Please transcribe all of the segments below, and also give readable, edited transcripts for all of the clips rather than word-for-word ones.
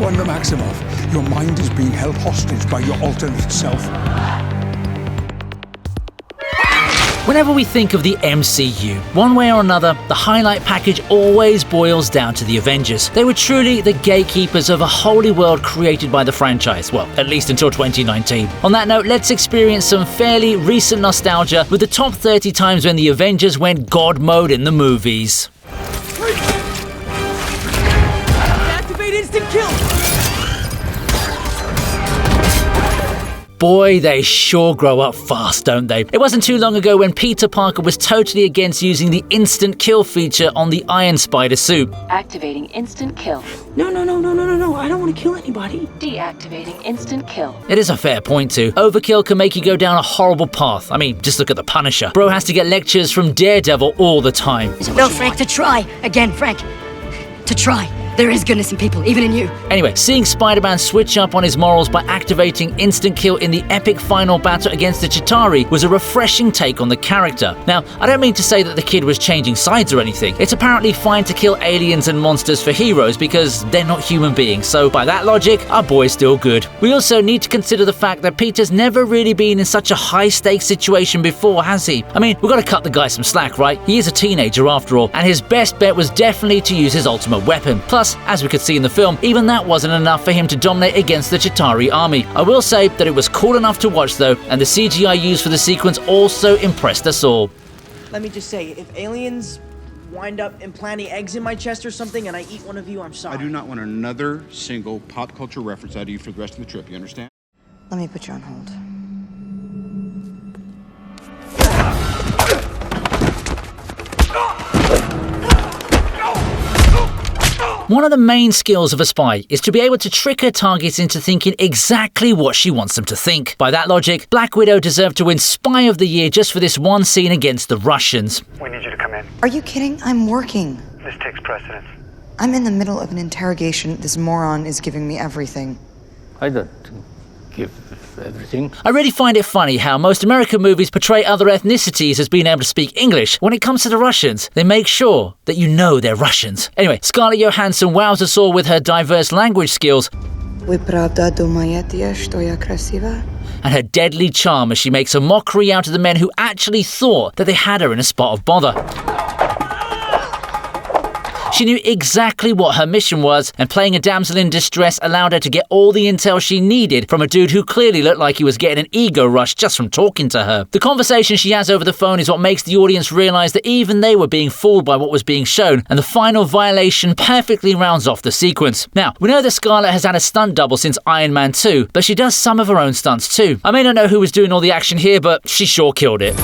Wanda Maximoff, your mind is being held hostage by your alternate self. Whenever we think of the MCU, one way or another, the highlight package always boils down to the Avengers. They were truly the gatekeepers of a holy world created by the franchise, well, at least until 2019. On that note, let's experience some fairly recent nostalgia with the top 30 times when the Avengers went God mode in the movies. Activate instant kill! Boy, they sure grow up fast, don't they? It wasn't too long ago when Peter Parker was totally against using the instant kill feature on the Iron Spider suit. Activating instant kill. No, I don't want to kill anybody. Deactivating instant kill. It is a fair point too. Overkill can make you go down a horrible path. I mean, just look at the Punisher. Bro has to get lectures from Daredevil all the time. No, Frank, to try. Again, Frank. To try. There is goodness in people, even in you. Anyway, seeing Spider-Man switch up on his morals by activating instant kill in the epic final battle against the Chitauri was a refreshing take on the character. Now, I don't mean to say that the kid was changing sides or anything. It's apparently fine to kill aliens and monsters for heroes because they're not human beings, so by that logic, our boy's still good. We also need to consider the fact that Peter's never really been in such a high-stakes situation before, has he? I mean, we've got to cut the guy some slack, right? He is a teenager after all, and his best bet was definitely to use his ultimate weapon. Plus, as we could see in the film, even that wasn't enough for him to dominate against the Chitauri army. I will say that it was cool enough to watch though, and the CGI used for the sequence also impressed us all. Let me just say, if aliens wind up implanting eggs in my chest or something and I eat one of you, I'm sorry. I do not want another single pop culture reference out of you for the rest of the trip, you understand? Let me put you on hold. One of the main skills of a spy is to be able to trick her targets into thinking exactly what she wants them to think. By that logic, Black Widow deserved to win Spy of the Year just for this one scene against the Russians. We need you to come in. Are you kidding? I'm working. This takes precedence. I'm in the middle of an interrogation. This moron is giving me everything. I don't give everything. I really find it funny how most American movies portray other ethnicities as being able to speak English. When it comes to the Russians, they make sure that you know they're Russians. Anyway, Scarlett Johansson wows us all with her diverse language skills Вы правда думаете, что я красива? and her deadly charm as she makes a mockery out of the men who actually thought that they had her in a spot of bother. She knew exactly what her mission was, and playing a damsel in distress allowed her to get all the intel she needed from a dude who clearly looked like he was getting an ego rush just from talking to her. The conversation she has over the phone is what makes the audience realize that even they were being fooled by what was being shown, and the final violation perfectly rounds off the sequence. Now, we know that Scarlett has had a stunt double since Iron Man 2, but she does some of her own stunts too. I may not know who was doing all the action here, but she sure killed it.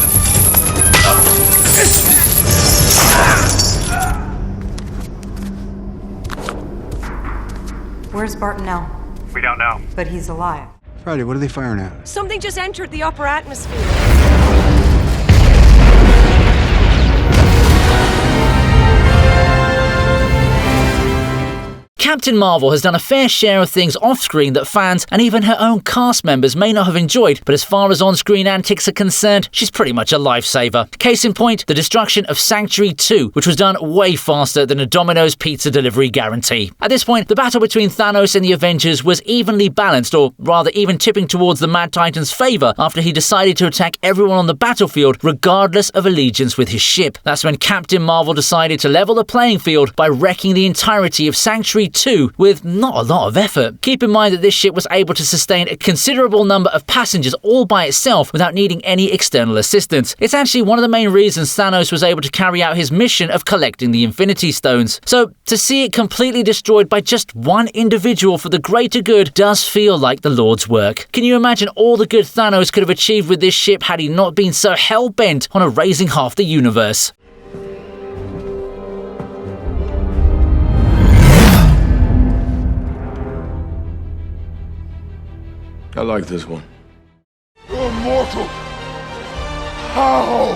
Where's Barton now? We don't know. But he's alive. Friday, what are they firing at? Something just entered the upper atmosphere. Captain Marvel has done a fair share of things off-screen that fans and even her own cast members may not have enjoyed, but as far as on-screen antics are concerned, she's pretty much a lifesaver. Case in point, the destruction of Sanctuary 2, which was done way faster than a Domino's pizza delivery guarantee. At this point, the battle between Thanos and the Avengers was evenly balanced, or rather even tipping towards the Mad Titan's favour after he decided to attack everyone on the battlefield regardless of allegiance with his ship. That's when Captain Marvel decided to level the playing field by wrecking the entirety of Sanctuary 2 with not a lot of effort. Keep in mind that this ship was able to sustain a considerable number of passengers all by itself without needing any external assistance. It's actually one of the main reasons Thanos was able to carry out his mission of collecting the Infinity Stones. So, to see it completely destroyed by just one individual for the greater good does feel like the Lord's work. Can you imagine all the good Thanos could have achieved with this ship had he not been so hell-bent on erasing half the universe? I like this one. You're immortal. How?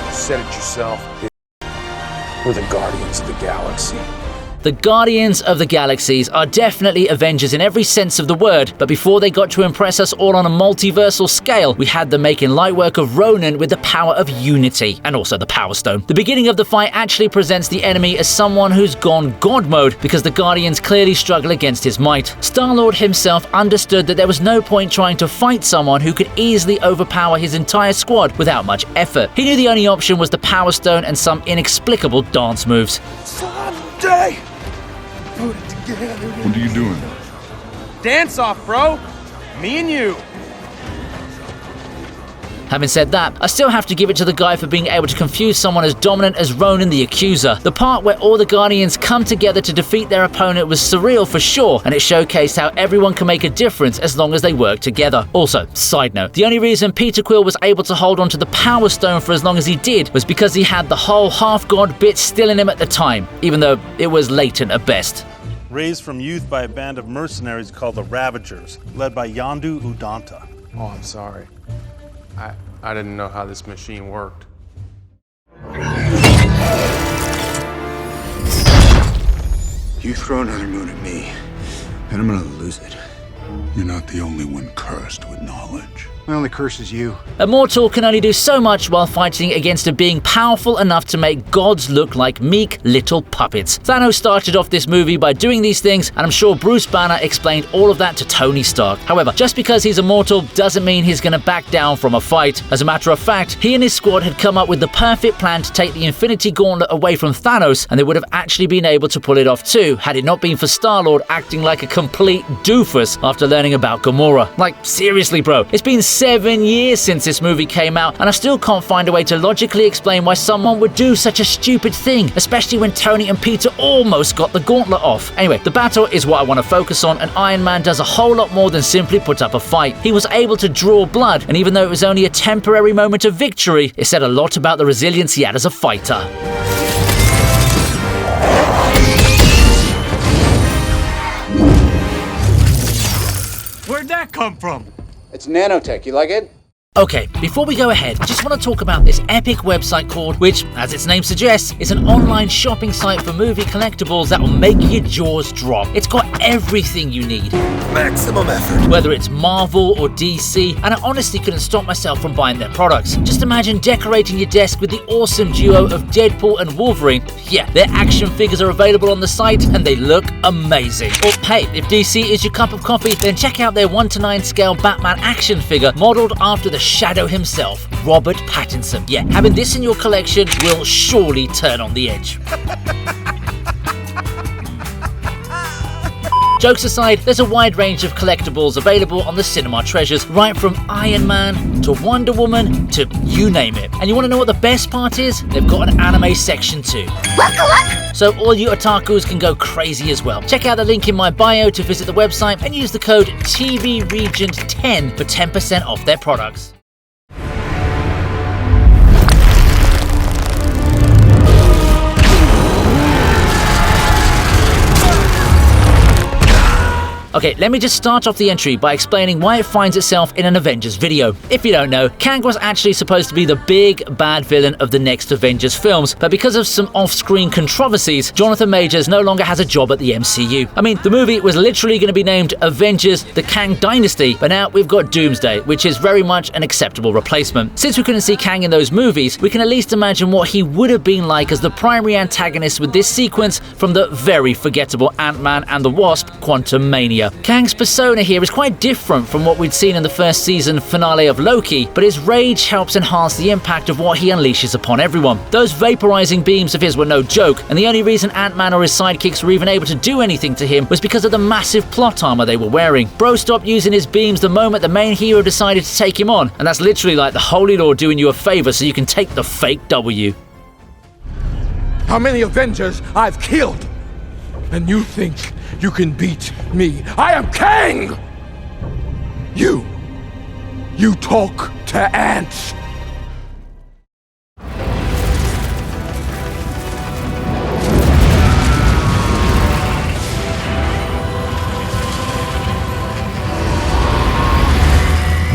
You said it yourself. We're the Guardians of the Galaxy. The Guardians of the Galaxies are definitely Avengers in every sense of the word, but before they got to impress us all on a multiversal scale, we had them making light work of Ronan with the power of unity, and also the Power Stone. The beginning of the fight actually presents the enemy as someone who's gone God mode because the Guardians clearly struggle against his might. Star-Lord himself understood that there was no point trying to fight someone who could easily overpower his entire squad without much effort. He knew the only option was the Power Stone and some inexplicable dance moves. Someday, put it together. What are you doing? Dance off, bro. Me and you. Having said that, I still have to give it to the guy for being able to confuse someone as dominant as Ronan the Accuser. The part where all the Guardians come together to defeat their opponent was surreal for sure, and it showcased how everyone can make a difference as long as they work together. Also, side note, the only reason Peter Quill was able to hold on to the Power Stone for as long as he did was because he had the whole half-god bit still in him at the time, even though it was latent at best. Raised from youth by a band of mercenaries called the Ravagers, led by Yondu Udanta. Oh, I'm sorry. I didn't know how this machine worked. You throw another moon at me, and I'm gonna lose it. You're not the only one cursed with knowledge. My only curse is you. A mortal can only do so much while fighting against a being powerful enough to make gods look like meek little puppets. Thanos started off this movie by doing these things, and I'm sure Bruce Banner explained all of that to Tony Stark. However, just because he's immortal doesn't mean he's gonna back down from a fight. As a matter of fact, he and his squad had come up with the perfect plan to take the Infinity Gauntlet away from Thanos, and they would have actually been able to pull it off too, had it not been for Star-Lord acting like a complete doofus after learning about Gamora. Like, seriously bro, it's been 7 years since this movie came out, and I still can't find a way to logically explain why someone would do such a stupid thing, especially when Tony and Peter almost got the gauntlet off. Anyway, the battle is what I want to focus on, and Iron Man does a whole lot more than simply put up a fight. He was able to draw blood, and even though it was only a temporary moment of victory, it said a lot about the resilience he had as a fighter. Where'd that come from? It's nanotech. You like it? Okay, before we go ahead, I just want to talk about this epic website called, which, as its name suggests, is an online shopping site for movie collectibles that will make your jaws drop. It's got everything you need. Maximum effort. Whether it's Marvel or DC, and I honestly couldn't stop myself from buying their products. Just imagine decorating your desk with the awesome duo of Deadpool and Wolverine. Yeah, their action figures are available on the site, and they look amazing. Or hey, if DC is your cup of coffee, then check out their 1:9 scale Batman action figure modeled after the Shadow himself, Robert Pattinson. Yeah, having this in your collection will surely turn on the edge. Jokes aside, there's a wide range of collectibles available on the Cinema Treasures, right from Iron Man to Wonder Woman to you name it. And you want to know what the best part is? They've got an anime section too. So all you otakus can go crazy as well. Check out the link in my bio to visit the website and use the code TVRegent10 for 10% off their products. Okay, let me just start off the entry by explaining why it finds itself in an Avengers video. If you don't know, Kang was actually supposed to be the big bad villain of the next Avengers films, but because of some off-screen controversies, Jonathan Majors no longer has a job at the MCU. I mean, the movie was literally going to be named Avengers: The Kang Dynasty, but now we've got Doomsday, which is very much an acceptable replacement. Since we couldn't see Kang in those movies, we can at least imagine what he would have been like as the primary antagonist with this sequence from the very forgettable Ant-Man and the Wasp: Quantumania. Kang's persona here is quite different from what we'd seen in the first season finale of Loki, but his rage helps enhance the impact of what he unleashes upon everyone. Those vaporizing beams of his were no joke, and the only reason Ant-Man or his sidekicks were even able to do anything to him was because of the massive plot armor they were wearing. Bro stopped using his beams the moment the main hero decided to take him on, and that's literally like the Holy Lord doing you a favor so you can take the fake W. How many Avengers I've killed? And you think you can beat me? I am Kang! You talk to ants.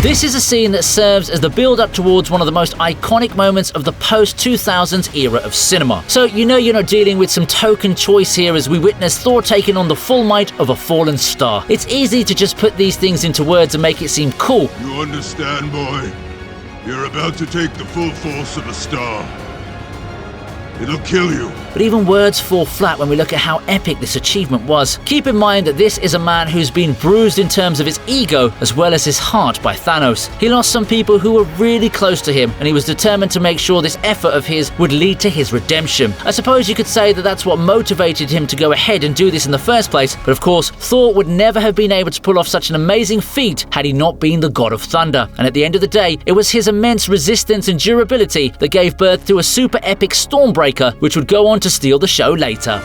This is a scene that serves as the build-up towards one of the most iconic moments of the post-2000s era of cinema. So you know you're not dealing with some token choice here as we witness Thor taking on the full might of a fallen star. It's easy to just put these things into words and make it seem cool. You understand, boy? You're about to take the full force of a star. It'll kill you. But even words fall flat when we look at how epic this achievement was. Keep in mind that this is a man who's been bruised in terms of his ego as well as his heart by Thanos. He lost some people who were really close to him, and he was determined to make sure this effort of his would lead to his redemption. I suppose you could say that that's what motivated him to go ahead and do this in the first place, but of course, Thor would never have been able to pull off such an amazing feat had he not been the God of Thunder. And at the end of the day, it was his immense resistance and durability that gave birth to a super epic Stormbreaker, which would go on to steal the show later.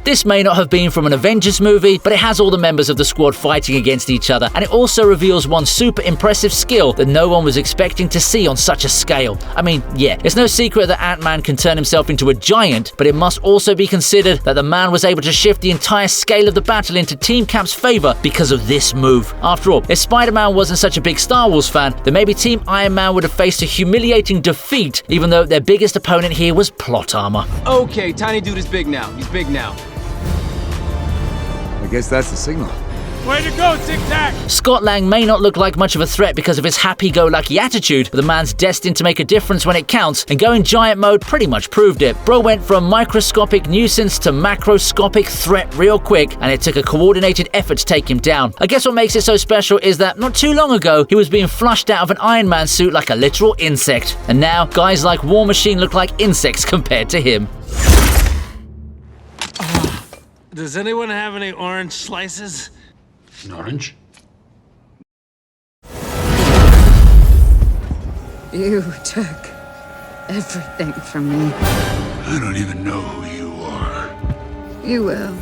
This may not have been from an Avengers movie, but it has all the members of the squad fighting against each other, and it also reveals one super impressive skill that no one was expecting to see on such a scale. I mean, yeah, it's no secret that Ant-Man can turn himself into a giant, but it must also be considered that the man was able to shift the entire scale of the battle into Team Cap's favor because of this move. After all, if Spider-Man wasn't such a big Star Wars fan, then maybe Team Iron Man would have faced a humiliating defeat, even though their biggest opponent here was plot armor. Okay, tiny dude is big now. He's big now. I guess that's the signal. Way to go, Tic Tac! Scott Lang may not look like much of a threat because of his happy-go-lucky attitude, but the man's destined to make a difference when it counts, and going giant mode pretty much proved it. Bro went from microscopic nuisance to macroscopic threat real quick, and it took a coordinated effort to take him down. I guess what makes it so special is that not too long ago, he was being flushed out of an Iron Man suit like a literal insect, and now guys like War Machine look like insects compared to him. Does anyone have any orange slices? An orange? You took everything from me. I don't even know who you are. You will.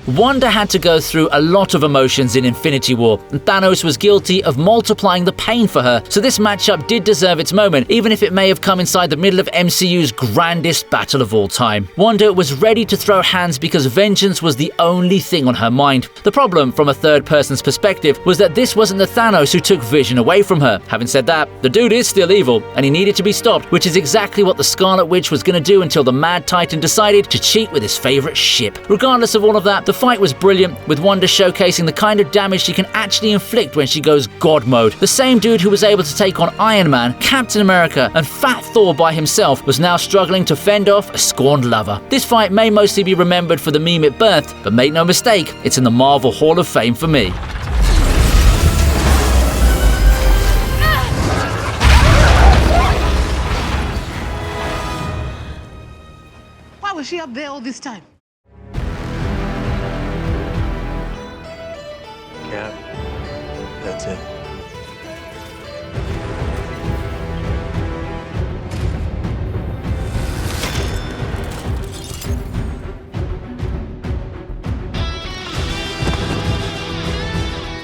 Wanda had to go through a lot of emotions in Infinity War, and Thanos was guilty of multiplying the pain for her, so this matchup did deserve its moment, even if it may have come inside the middle of MCU's grandest battle of all time. Wanda was ready to throw hands because vengeance was the only thing on her mind. The problem, from a third person's perspective, was that this wasn't the Thanos who took Vision away from her. Having said that, the dude is still evil, and he needed to be stopped, which is exactly what the Scarlet Witch was going to do until the Mad Titan decided to cheat with his favorite ship. Regardless of all of that, the fight was brilliant, with Wanda showcasing the kind of damage she can actually inflict when she goes God mode. The same dude who was able to take on Iron Man, Captain America, and Fat Thor by himself was now struggling to fend off a scorned lover. This fight may mostly be remembered for the meme it birthed, but make no mistake, it's in the Marvel Hall of Fame for me. Why was she up there all this time? Yeah, that's it.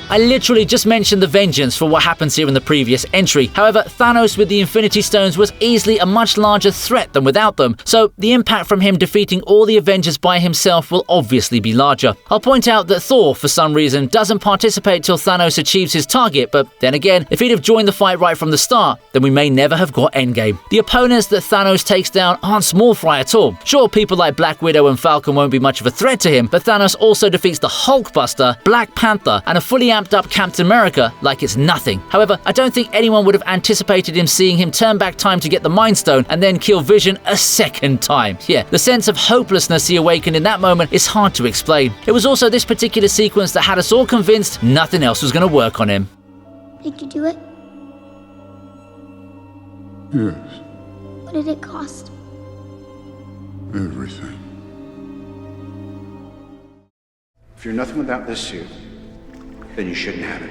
I literally just mentioned the vengeance for what happens here in the previous entry. However, Thanos with the Infinity Stones was easily a much larger threat than without them, so the impact from him defeating all the Avengers by himself will obviously be larger. I'll point out that Thor, for some reason, doesn't participate till Thanos achieves his target, but then again, if he'd have joined the fight right from the start, then we may never have got Endgame. The opponents that Thanos takes down aren't small fry at all. Sure, people like Black Widow and Falcon won't be much of a threat to him, but Thanos also defeats the Hulkbuster, Black Panther, and a fully amped up Captain America like it's nothing. However, I don't think anyone would have anticipated him seeing him turn back time to get the Mind Stone and then kill Vision a second time. Yeah, the sense of hopelessness he awakened in that moment is hard to explain. It was also this particular sequence that had us all convinced nothing else was going to work on him. Did you do it? Yes, What did it cost? everything. If you're nothing without this suit, then you shouldn't have it.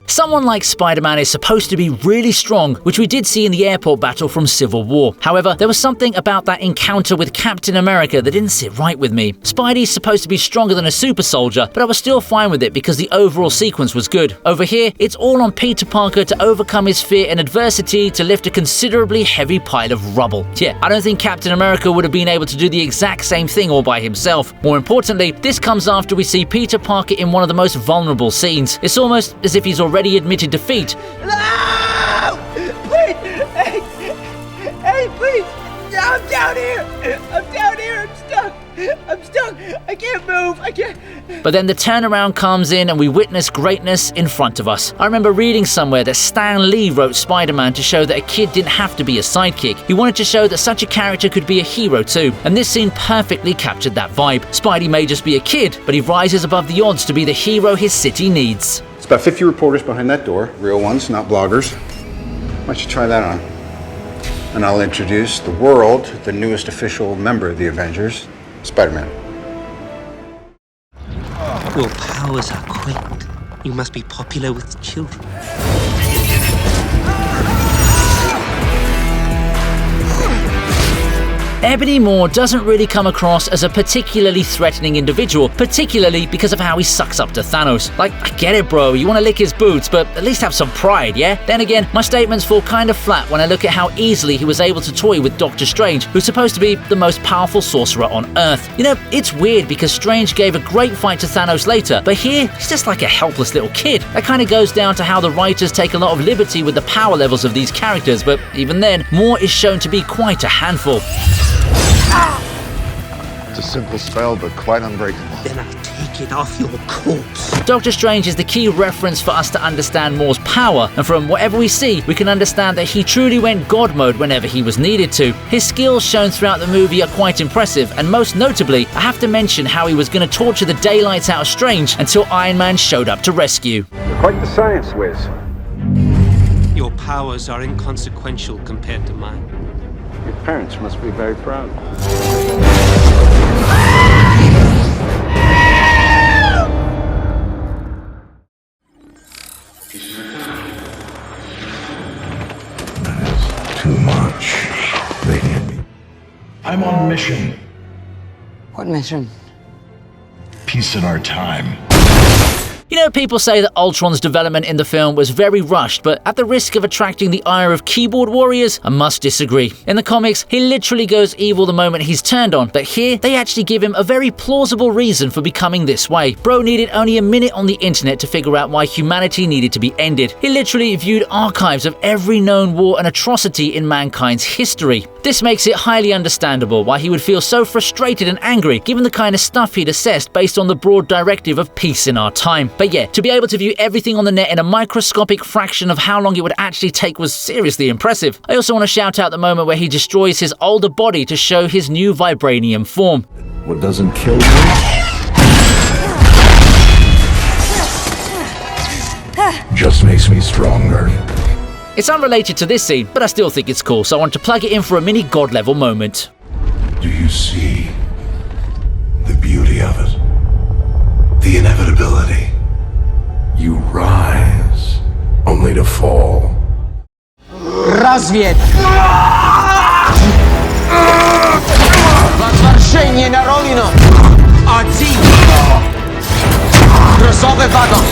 Some Someone like Spider-Man is supposed to be really strong, which we did see in the airport battle from Civil War. However, there was something about that encounter with Captain America that didn't sit right with me. Spidey's supposed to be stronger than a super soldier, but I was still fine with it because the overall sequence was good. Over here, it's all on Peter Parker to overcome his fear and adversity to lift a considerably heavy pile of rubble. Yeah, I don't think Captain America would have been able to do the exact same thing all by himself. More importantly, this comes after we see Peter Parker in one of the most vulnerable scenes. It's almost as if he's already admitted defeat. No! Please! Hey, please! I'm down here! I'm down here! I'm stuck! I'm stuck! I can't move! I can't... But then the turnaround comes in and we witness greatness in front of us. I remember reading somewhere that Stan Lee wrote Spider-Man to show that a kid didn't have to be a sidekick. He wanted to show that such a character could be a hero too. And this scene perfectly captured that vibe. Spidey may just be a kid, but he rises above the odds to be the hero his city needs. It's about 50 reporters behind that door. Real ones, not bloggers. Why don't you try that on? And I'll introduce the world, the newest official member of the Avengers, Spider-Man. Your powers are quaint. You must be popular with children. Ebony Maw doesn't really come across as a particularly threatening individual, particularly because of how he sucks up to Thanos. Like, I get it, bro, you want to lick his boots, but at least have some pride, yeah? Then again, my statements fall kind of flat when I look at how easily he was able to toy with Doctor Strange, who's supposed to be the most powerful sorcerer on Earth. You know, it's weird because Strange gave a great fight to Thanos later, but here, he's just like a helpless little kid. That kind of goes down to how the writers take a lot of liberty with the power levels of these characters, but even then, Maw is shown to be quite a handful. It's a simple spell, but quite unbreakable. Then I'll take it off your corpse. Doctor Strange is the key reference for us to understand Maw's power, and from whatever we see, we can understand that he truly went God mode whenever he was needed to. His skills shown throughout the movie are quite impressive, and most notably, I have to mention how he was going to torture the daylights out of Strange until Iron Man showed up to rescue. You're quite the science whiz. Your powers are inconsequential compared to mine. Your parents must be very proud. Too much. They need me. I'm on mission. What mission? Peace in our time. You know, people say that Ultron's development in the film was very rushed, but at the risk of attracting the ire of keyboard warriors, I must disagree. In the comics, he literally goes evil the moment he's turned on, but here, they actually give him a very plausible reason for becoming this way. Bro needed only a minute on the internet to figure out why humanity needed to be ended. He literally viewed archives of every known war and atrocity in mankind's history. This makes it highly understandable why he would feel so frustrated and angry given the kind of stuff he'd assessed based on the broad directive of peace in our time. But yeah, to be able to view everything on the net in a microscopic fraction of how long it would actually take was seriously impressive. I also want to shout out the moment where he destroys his older body to show his new vibranium form. What doesn't kill you just makes me stronger. It's unrelated to this scene, but I still think it's cool, so I want to plug it in for a mini god level moment. Do you see the beauty of it? The inevitability. You rise, only to fall. Разведь! Возвращение на родину! Один! Красавый вагон!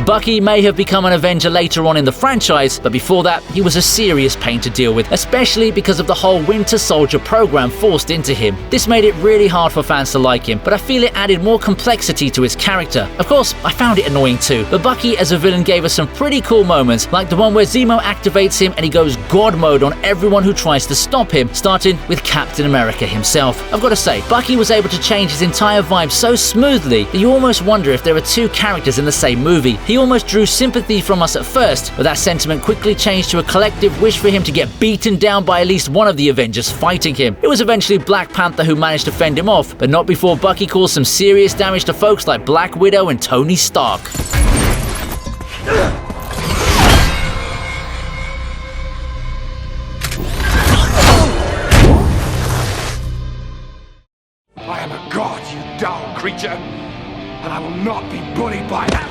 Bucky may have become an Avenger later on in the franchise, but before that, he was a serious pain to deal with, especially because of the whole Winter Soldier program forced into him. This made it really hard for fans to like him, but I feel it added more complexity to his character. Of course, I found it annoying too, but Bucky as a villain gave us some pretty cool moments, like the one where Zemo activates him and he goes God mode on everyone who tries to stop him, starting with Captain America himself. I've got to say, Bucky was able to change his entire vibe so smoothly that you almost wonder if there are two characters in the same movie. He almost drew sympathy from us at first, but that sentiment quickly changed to a collective wish for him to get beaten down by at least one of the Avengers fighting him. It was eventually Black Panther who managed to fend him off, but not before Bucky caused some serious damage to folks like Black Widow and Tony Stark. I am a god, you dull creature, and I will not be bullied by that.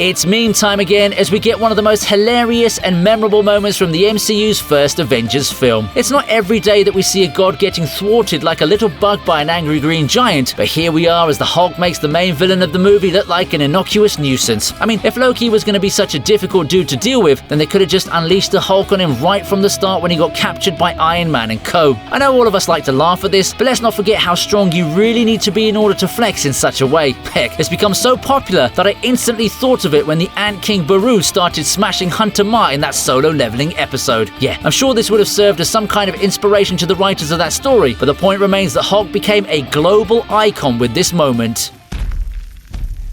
It's meme time again as we get one of the most hilarious and memorable moments from the MCU's first Avengers film. It's not every day that we see a god getting thwarted like a little bug by an angry green giant, but here we are as the Hulk makes the main villain of the movie look like an innocuous nuisance. I mean, if Loki was going to be such a difficult dude to deal with, then they could have just unleashed the Hulk on him right from the start when he got captured by Iron Man and co. I know all of us like to laugh at this, but let's not forget how strong you really need to be in order to flex in such a way. Heck, it's become so popular that I instantly thought of it when the Ant King Baru started smashing Hunter Ma in that solo leveling episode. Yeah, I'm sure this would have served as some kind of inspiration to the writers of that story, but the point remains that Hulk became a global icon with this moment.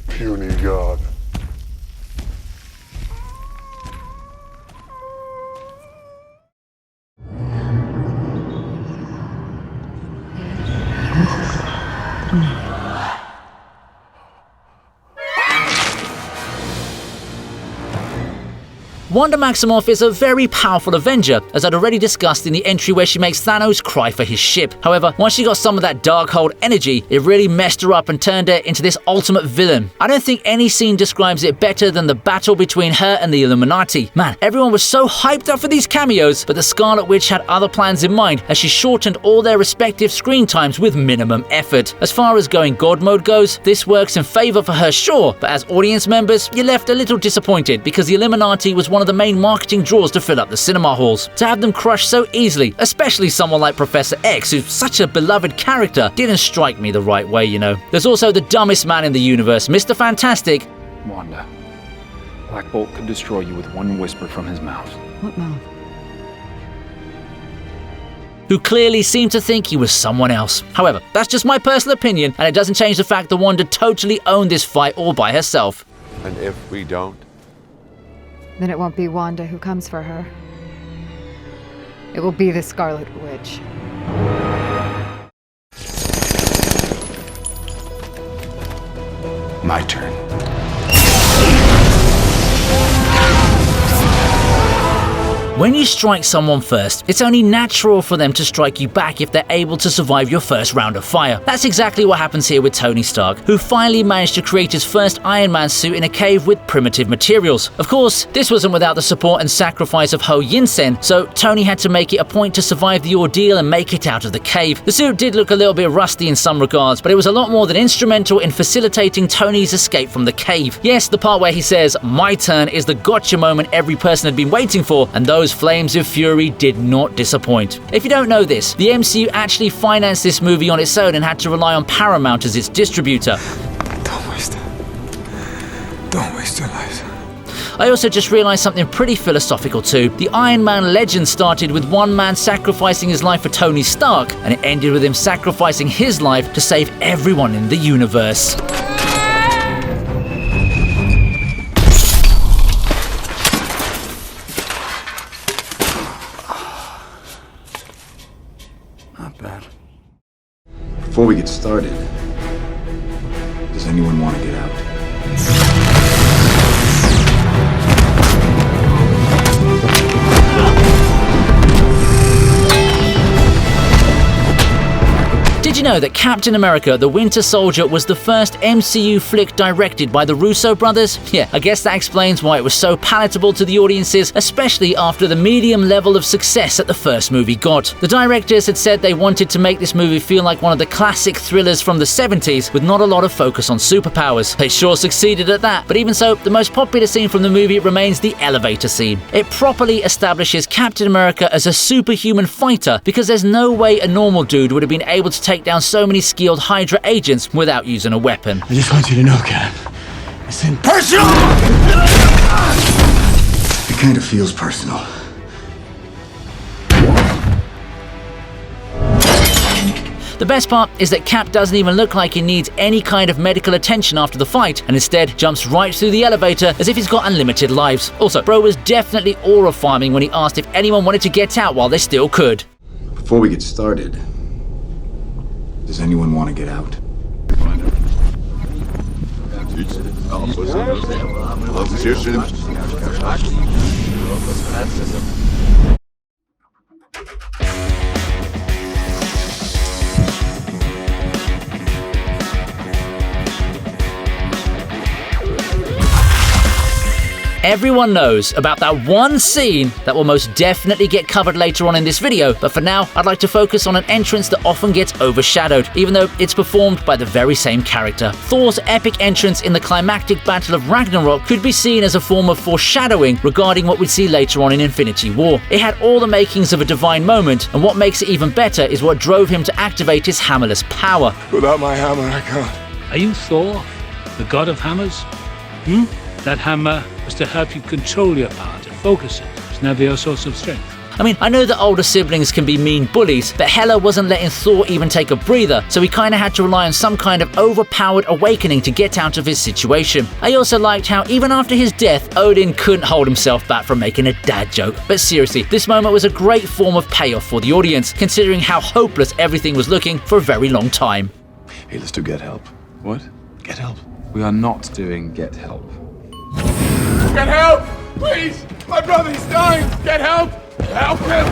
Puny god. Wanda Maximoff is a very powerful Avenger, as I'd already discussed in the entry where she makes Thanos cry for his ship. However, once she got some of that Darkhold energy, it really messed her up and turned her into this ultimate villain. I don't think any scene describes it better than the battle between her and the Illuminati. Man, everyone was so hyped up for these cameos, but the Scarlet Witch had other plans in mind as she shortened all their respective screen times with minimum effort. As far as going God mode goes, this works in favor for her, sure, but as audience members, you're left a little disappointed because the Illuminati was one of the main marketing draws to fill up the cinema halls. To have them crushed so easily, especially someone like Professor X, who's such a beloved character, didn't strike me the right way, you know. There's also the dumbest man in the universe, Mr. Fantastic. Wanda, Black Bolt could destroy you with one whisper from his mouth. What mouth? Who clearly seemed to think he was someone else. However, that's just my personal opinion, and it doesn't change the fact that Wanda totally owned this fight all by herself. And if we don't? Then it won't be Wanda who comes for her. It will be the Scarlet Witch. My turn. When you strike someone first, it's only natural for them to strike you back if they're able to survive your first round of fire. That's exactly what happens here with Tony Stark, who finally managed to create his first Iron Man suit in a cave with primitive materials. Of course, this wasn't without the support and sacrifice of Ho Yinsen, so Tony had to make it a point to survive the ordeal and make it out of the cave. The suit did look a little bit rusty in some regards, but it was a lot more than instrumental in facilitating Tony's escape from the cave. Yes, the part where he says, "My turn," is the gotcha moment every person had been waiting for, and those flames of fury did not disappoint. If you don't know this, the MCU actually financed this movie on its own and had to rely on Paramount as its distributor. Don't waste it. Don't waste your life. I also just realized something pretty philosophical too. The Iron Man legend started with one man sacrificing his life for Tony Stark, and it ended with him sacrificing his life to save everyone in the universe. Before we get started, does anyone want to get out? Did you know that Captain America: The Winter Soldier was the first MCU flick directed by the Russo brothers? Yeah, I guess that explains why it was so palatable to the audiences, especially after the medium level of success that the first movie got. The directors had said they wanted to make this movie feel like one of the classic thrillers from the 70s with not a lot of focus on superpowers. They sure succeeded at that, but even so, the most popular scene from the movie remains the elevator scene. It properly establishes Captain America as a superhuman fighter because there's no way a normal dude would have been able to take down so many skilled Hydra agents without using a weapon. I just want you to know, Cap, it's impersonal! It kind of feels personal. The best part is that Cap doesn't even look like he needs any kind of medical attention after the fight, and instead jumps right through the elevator as if he's got unlimited lives. Also, bro was definitely aura farming when he asked if anyone wanted to get out while they still could. Before we get started, does anyone want to get out? Everyone knows about that one scene that will most definitely get covered later on in this video, but for now, I'd like to focus on an entrance that often gets overshadowed, even though it's performed by the very same character. Thor's epic entrance in the climactic Battle of Ragnarok could be seen as a form of foreshadowing regarding what we'd see later on in Infinity War. It had all the makings of a divine moment, and what makes it even better is what drove him to activate his hammerless power. Without my hammer, I can't. Are you Thor, the god of hammers? That hammer was to help you control your power, to focus it. It's never your source of strength. I mean, I know that older siblings can be mean bullies, but Hela wasn't letting Thor even take a breather, so he kinda had to rely on some kind of overpowered awakening to get out of his situation. I also liked how even after his death, Odin couldn't hold himself back from making a dad joke. But seriously, this moment was a great form of payoff for the audience, considering how hopeless everything was looking for a very long time. Hey, let's do Get Help. What? Get Help. We are not doing Get Help. Get help! Please! My brother's dying! Get help! Help him!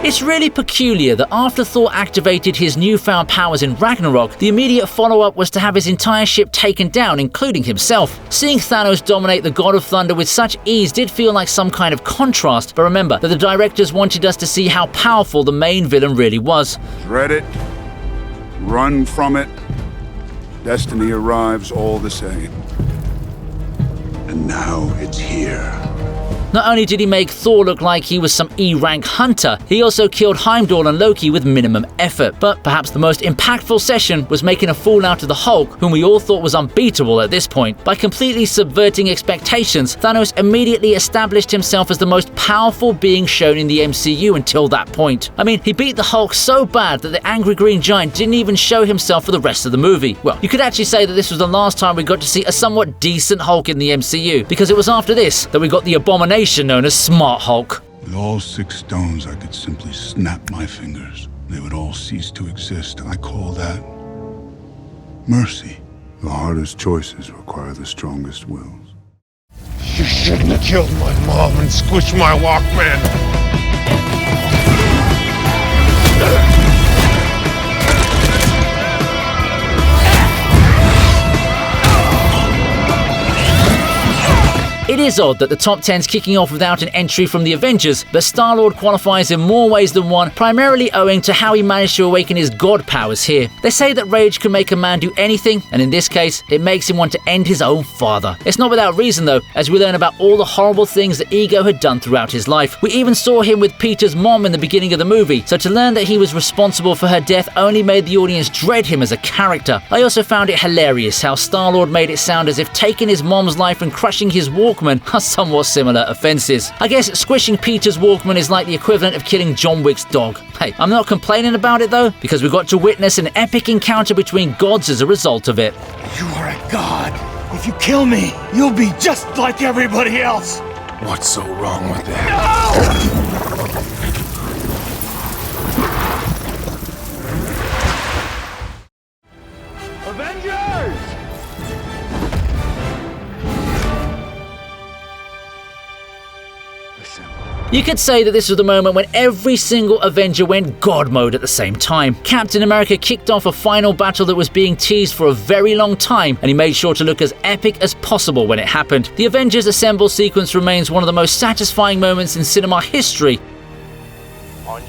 It's really peculiar that after Thor activated his newfound powers in Ragnarok, the immediate follow-up was to have his entire ship taken down, including himself. Seeing Thanos dominate the God of Thunder with such ease did feel like some kind of contrast, but remember that the directors wanted us to see how powerful the main villain really was. Dread it, run from it, destiny arrives all the same. And now it's here. Not only did he make Thor look like he was some E-rank hunter, he also killed Heimdall and Loki with minimum effort. But perhaps the most impactful session was making a fool out of the Hulk, whom we all thought was unbeatable at this point. By completely subverting expectations, Thanos immediately established himself as the most powerful being shown in the MCU until that point. I mean, he beat the Hulk so bad that the angry green giant didn't even show himself for the rest of the movie. Well, you could actually say that this was the last time we got to see a somewhat decent Hulk in the MCU, because it was after this that we got the abomination known as Smart Hulk. With all 6 stones, I could simply snap my fingers. They would all cease to exist. I call that mercy. The hardest choices require the strongest wills. You shouldn't have killed my mom and squished my Walkman. It is odd that the top 10's kicking off without an entry from the Avengers, but Star-Lord qualifies in more ways than one, primarily owing to how he managed to awaken his god powers here. They say that rage can make a man do anything, and in this case, it makes him want to end his own father. It's not without reason though, as we learn about all the horrible things that Ego had done throughout his life. We even saw him with Peter's mom in the beginning of the movie, so to learn that he was responsible for her death only made the audience dread him as a character. I also found it hilarious how Star-Lord made it sound as if taking his mom's life and crushing his Walkman are somewhat similar offenses. I guess squishing Peter's Walkman is like the equivalent of killing John Wick's dog. Hey, I'm not complaining about it though, because we got to witness an epic encounter between gods as a result of it. You are a god. If you kill me, you'll be just like everybody else. What's so wrong with that? You could say that this was the moment when every single Avenger went God mode at the same time. Captain America kicked off a final battle that was being teased for a very long time, and he made sure to look as epic as possible when it happened. The Avengers Assemble sequence remains one of the most satisfying moments in cinema history.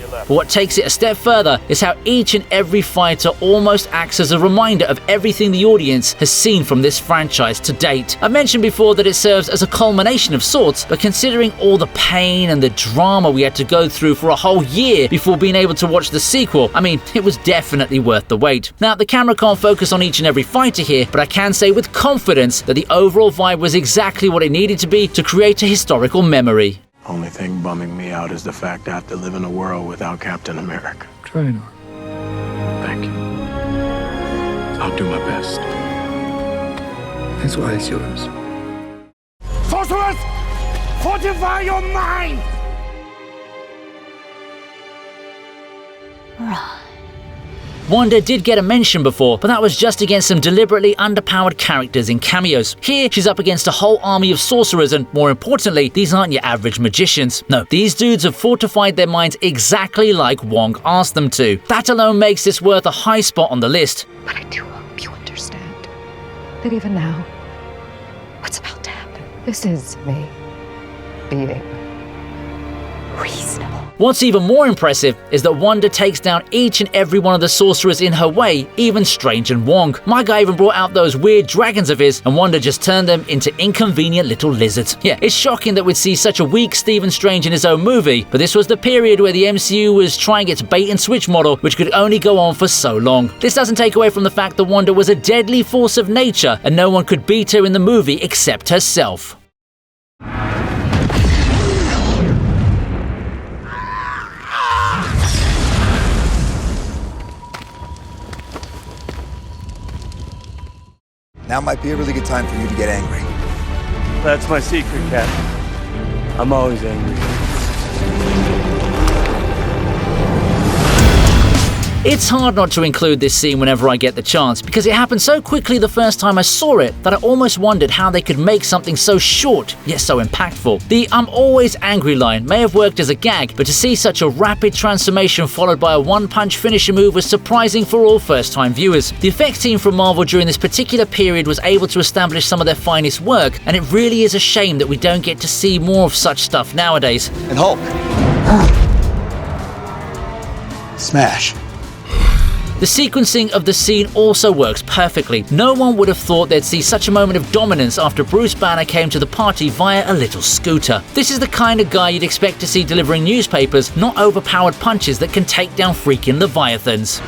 But what takes it a step further is how each and every fighter almost acts as a reminder of everything the audience has seen from this franchise to date. I've mentioned before that it serves as a culmination of sorts, but considering all the pain and the drama we had to go through for a whole year before being able to watch the sequel, I mean, it was definitely worth the wait. Now, the camera can't focus on each and every fighter here, but I can say with confidence that the overall vibe was exactly what it needed to be to create a historical memory. Only thing bumming me out is the fact I have to live in a world without Captain America. Try not. Thank you. I'll do my best. This one is yours. Sorcerers! Fortify your mind! Wanda did get a mention before, but that was just against some deliberately underpowered characters in cameos. Here, she's up against a whole army of sorcerers, and more importantly, these aren't your average magicians. No, these dudes have fortified their minds exactly like Wong asked them to. That alone makes this worth a high spot on the list. But I do hope you understand that even now, what's about to happen, this is me being reasonable. What's even more impressive is that Wanda takes down each and every one of the sorcerers in her way, even Strange and Wong. My guy even brought out those weird dragons of his, and Wanda just turned them into inconvenient little lizards. Yeah, it's shocking that we'd see such a weak Stephen Strange in his own movie, but this was the period where the MCU was trying its bait and switch model, which could only go on for so long. This doesn't take away from the fact that Wanda was a deadly force of nature, and no one could beat her in the movie except herself. Now might be a really good time for you to get angry. That's my secret, Captain. I'm always angry. It's hard not to include this scene whenever I get the chance, because it happened so quickly the first time I saw it that I almost wondered how they could make something so short, yet so impactful. The "I'm always angry" line may have worked as a gag, but to see such a rapid transformation followed by a one-punch finisher move was surprising for all first-time viewers. The effects team from Marvel during this particular period was able to establish some of their finest work, and it really is a shame that we don't get to see more of such stuff nowadays. And Hulk. Smash. The sequencing of the scene also works perfectly. No one would have thought they'd see such a moment of dominance after Bruce Banner came to the party via a little scooter. This is the kind of guy you'd expect to see delivering newspapers, not overpowered punches that can take down freaking Leviathans.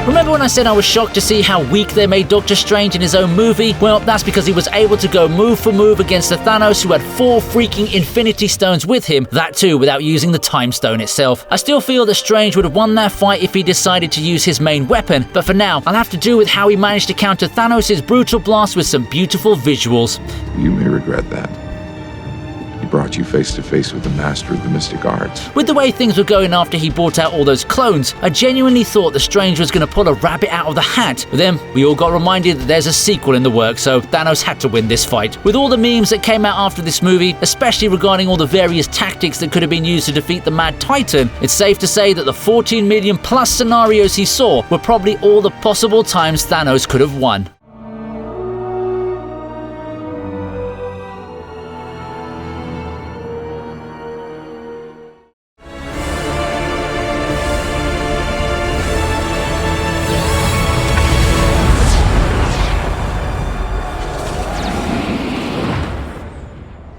Remember when I said I was shocked to see how weak they made Doctor Strange in his own movie? Well, that's because he was able to go move for move against the Thanos who had 4 freaking Infinity Stones with him, that too without using the Time Stone itself. I still feel that Strange would have won that fight if he decided to use his main weapon, but for now, I'll have to do with how he managed to counter Thanos' brutal blast with some beautiful visuals. You may regret that. He brought you face to face with the master of the mystic arts. With the way things were going after he brought out all those clones, I genuinely thought the Strange was going to pull a rabbit out of the hat. But then we all got reminded that there's a sequel in the works, so Thanos had to win this fight. With all the memes that came out after this movie, especially regarding all the various tactics that could have been used to defeat the Mad Titan, it's safe to say that the 14 million plus scenarios he saw were probably all the possible times Thanos could have won.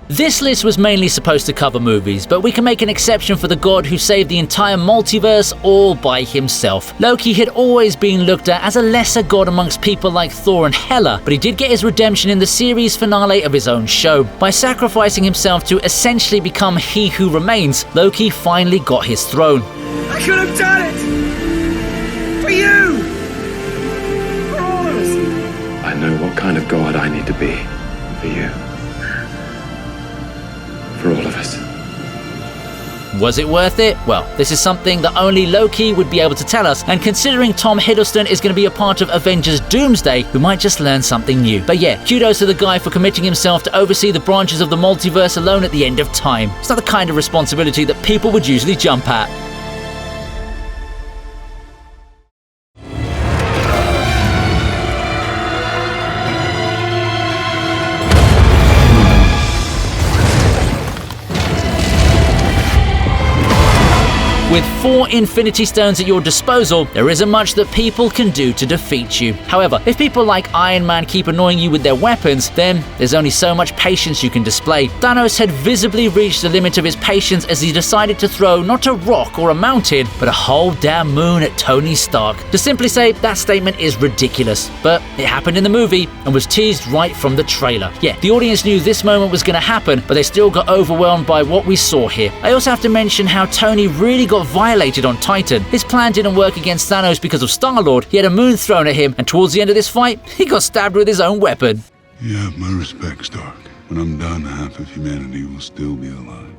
This list was mainly supposed to cover movies, but we can make an exception for the god who saved the entire multiverse all by himself. Loki had always been looked at as a lesser god amongst people like Thor and Hela, but he did get his redemption in the series finale of his own show. By sacrificing himself to essentially become He Who Remains, Loki finally got his throne. I could have done it! For you! For all of us! I know what kind of god I need to be for you. For all of us. Was it worth it? Well, this is something that only Loki would be able to tell us, and considering Tom Hiddleston is going to be a part of Avengers Doomsday, we might just learn something new. But yeah, kudos to the guy for committing himself to oversee the branches of the multiverse alone at the end of time. It's not the kind of responsibility that people would usually jump at. With 4 Infinity Stones at your disposal, there isn't much that people can do to defeat you. However, if people like Iron Man keep annoying you with their weapons, then there's only so much patience you can display. Thanos had visibly reached the limit of his patience as he decided to throw not a rock or a mountain, but a whole damn moon at Tony Stark. To simply say that statement is ridiculous, but it happened in the movie and was teased right from the trailer. Yeah, the audience knew this moment was going to happen, but they still got overwhelmed by what we saw here. I also have to mention how Tony really got violated on Titan. His plan didn't work against Thanos because of Star-Lord. He had a moon thrown at him, and towards the end of this fight, he got stabbed with his own weapon. You have my respect, Stark. When I'm done, half of humanity will still be alive.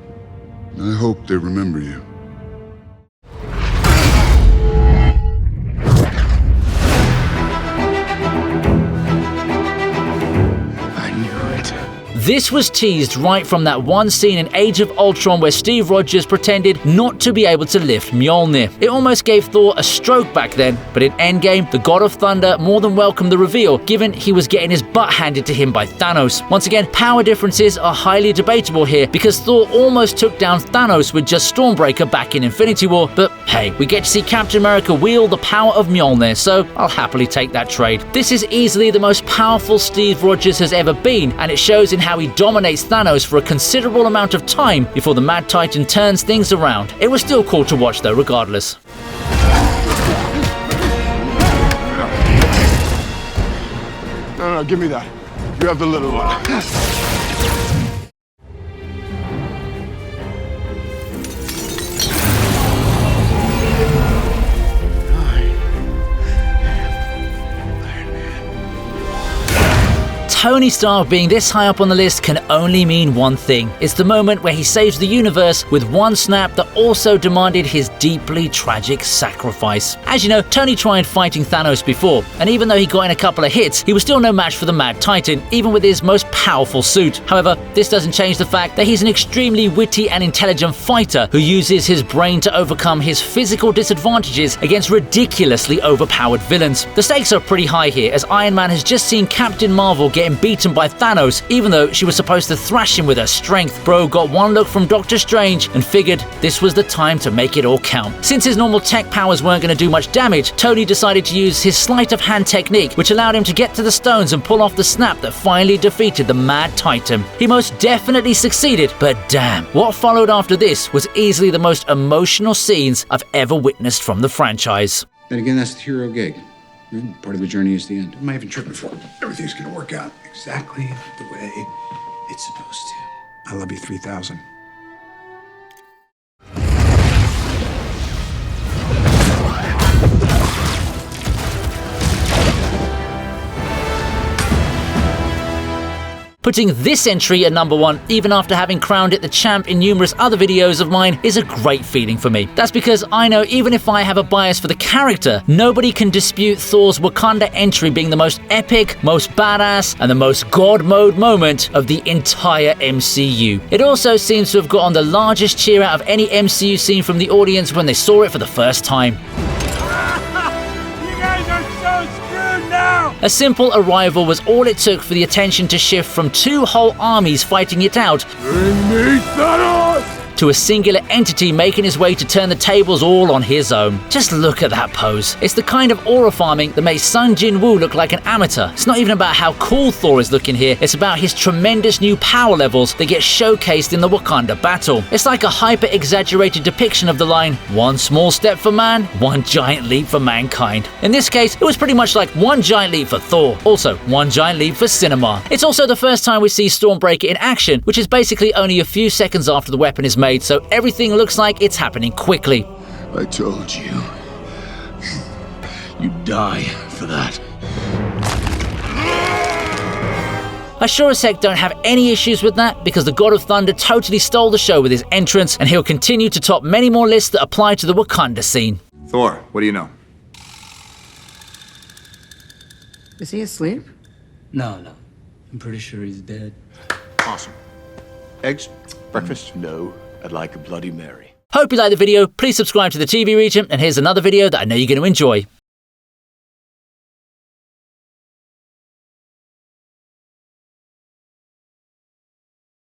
I hope they remember you. This was teased right from that one scene in Age of Ultron where Steve Rogers pretended not to be able to lift Mjolnir. It almost gave Thor a stroke back then, but in Endgame, the God of Thunder more than welcomed the reveal, given he was getting his butt handed to him by Thanos. Once again, power differences are highly debatable here, because Thor almost took down Thanos with just Stormbreaker back in Infinity War, but hey, we get to see Captain America wield the power of Mjolnir, so I'll happily take that trade. This is easily the most powerful Steve Rogers has ever been, and it shows in how he dominates Thanos for a considerable amount of time before the Mad Titan turns things around. It was still cool to watch though, regardless. No, give me that. You have the little one. Tony Stark being this high up on the list can only mean one thing. It's the moment where he saves the universe with one snap that also demanded his deeply tragic sacrifice. As you know, Tony tried fighting Thanos before, and even though he got in a couple of hits, he was still no match for the Mad Titan, even with his most powerful suit. However, this doesn't change the fact that he's an extremely witty and intelligent fighter who uses his brain to overcome his physical disadvantages against ridiculously overpowered villains. The stakes are pretty high here, as Iron Man has just seen Captain Marvel getting beaten by Thanos, even though she was supposed to thrash him with her strength. Bro got one look from Doctor Strange and figured this was the time to make it all count. Since his normal tech powers weren't going to do much damage, Tony decided to use his sleight of hand technique, which allowed him to get to the stones and pull off the snap that finally defeated the Mad Titan. He most definitely succeeded, but damn, what followed after this was easily the most emotional scenes I've ever witnessed from the franchise. Then again, that's the hero gig. Part of the journey is the end. Am I even tripping for? Everything's gonna work out exactly the way it's supposed to. I love you 3000. Putting this entry at number 1, even after having crowned it the champ in numerous other videos of mine, is a great feeling for me. That's because I know even if I have a bias for the character, nobody can dispute Thor's Wakanda entry being the most epic, most badass, and the most God mode moment of the entire MCU. It also seems to have gotten the largest cheer out of any MCU scene from the audience when they saw it for the first time. A simple arrival was all it took for the attention to shift from 2 whole armies fighting it out Bring me Thanos! to a singular entity making his way to turn the tables all on his own. Just look at that pose. It's the kind of aura farming that makes Sung Jin-woo look like an amateur. It's not even about how cool Thor is looking here, it's about his tremendous new power levels that get showcased in the Wakanda battle. It's like a hyper-exaggerated depiction of the line, one small step for man, one giant leap for mankind. In this case, it was pretty much like one giant leap for Thor, also one giant leap for cinema. It's also the first time we see Stormbreaker in action, which is basically only a few seconds after the weapon is made, so everything looks like it's happening quickly. I told you. You'd die for that. I sure as heck don't have any issues with that, because the God of Thunder totally stole the show with his entrance, and he'll continue to top many more lists that apply to the Wakanda scene. Thor, what do you know? Is he asleep? No. I'm pretty sure he's dead. Awesome. Eggs? Breakfast? No, I'd like a Bloody Mary. Hope you liked the video. Please subscribe to the TV Regent, and here's another video that I know you're going to enjoy.